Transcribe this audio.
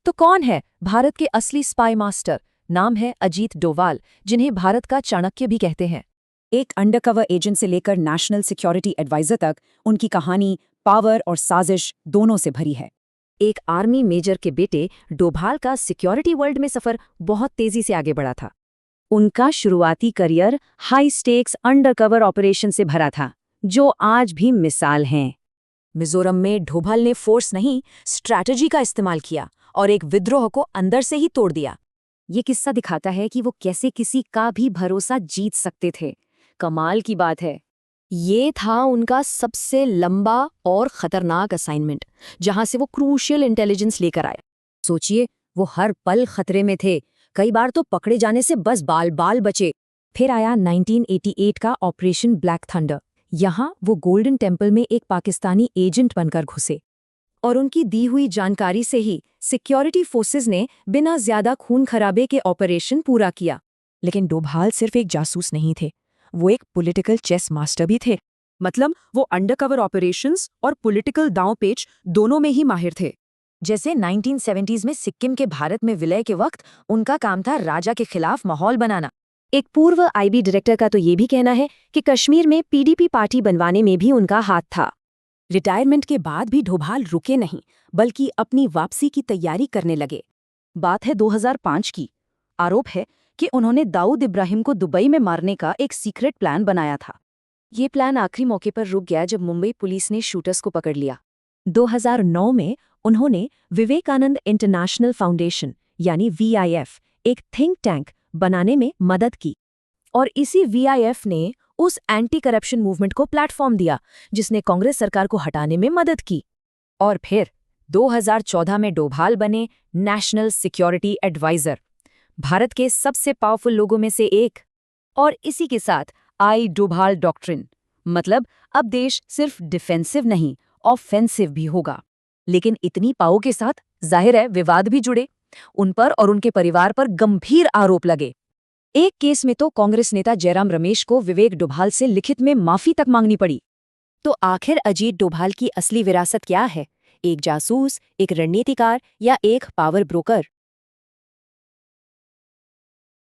तो कौन है भारत के असली स्पाई मास्टर? नाम है अजीत डोभाल, जिन्हें भारत का चाणक्य भी कहते हैं। एक अंडरकवर एजेंट से लेकर नेशनल सिक्योरिटी एडवाइजर तक उनकी कहानी पावर और साजिश दोनों से भरी है। एक आर्मी मेजर के बेटे डोभाल का सिक्योरिटी वर्ल्ड में सफर बहुत तेजी से आगे बढ़ा था। उनका शुरुआती career high stakes undercover operation से भरा था, जो आज भी मिसाल हैं। मिजोरम में डोभाल ने फोर्स नहीं, स्ट्रैटेजी का इस्तेमाल किया और एक विद्रोह को अंदर से ही तोड़ दिया। ये किस्सा दिखाता है कि वो कैसे किसी का भी भरोसा जीत सकते थे। कमाल की बात है, ये था उनका सबसे लंबा और खतरनाक असाइनमेंट, जहां से वो क्रूशियल इंटेलिजेंस लेकर आए। सोचिए, वो हर पल खतरे में थे, कई बार तो पकड़े जाने से बस बाल बाल बचे। फिर आया 1988 का ऑपरेशन ब्लैक थंडर। यहाँ वो गोल्डन टेम्पल में एक पाकिस्तानी एजेंट बनकर घुसे और उनकी दी हुई जानकारी से ही सिक्योरिटी फोर्सेस ने बिना ज्यादा खून खराबे के ऑपरेशन पूरा किया। लेकिन डोभाल सिर्फ एक जासूस नहीं थे, वो एक पॉलिटिकल चेस मास्टर भी थे। मतलब वो अंडरकवर ऑपरेशंस और पॉलिटिकल दांव-पेच दोनों में ही माहिर थे। जैसे 1970s में सिक्किम के भारत में विलय के वक्त उनका काम था राजा के खिलाफ माहौल बनाना। एक पूर्व आईबी डायरेक्टर का तो ये भी कहना है कि कश्मीर में पीडीपी पार्टी बनवाने में भी उनका हाथ था। रिटायरमेंट के बाद भी डोभाल रुके नहीं, बल्कि अपनी वापसी की तैयारी करने लगे। बात है 2005 की। आरोप है कि उन्होंने दाऊद इब्राहिम को दुबई में मारने का एक सीक्रेट प्लान बनाया था। ये प्लान आखिरी मौके पर रुक गया जब मुंबई पुलिस ने शूटर्स को पकड़ लिया। 2009 में उन्होंने विवेकानंद इंटरनेशनल फाउंडेशन यानी VIF, एक थिंक टैंक बनाने में मदद की। और इसी VIF ने उस एंटी करप्शन मूवमेंट को प्लेटफॉर्म दिया, जिसने कांग्रेस सरकार को हटाने में मदद की। और फिर 2014 में डोभाल बने नेशनल सिक्योरिटी एडवाइजर, भारत के सबसे पावरफुल लोगों में से एक। और इसी के साथ आई डोभाल डॉक्ट्रिन, मतलब अब देश सिर्फ डिफेंसिव नहीं, ऑफेंसिव भी होगा। लेकिन इतनी पावर के साथ जाहिर है विवाद भी जुड़े। उन पर और उनके परिवार पर गंभीर आरोप लगे। एक केस में तो कांग्रेस नेता जयराम रमेश को विवेक डोभाल से लिखित में माफी तक मांगनी पड़ी। तो आखिर अजीत डोभाल की असली विरासत क्या है? एक जासूस, एक रणनीतिकार या एक पावर ब्रोकर?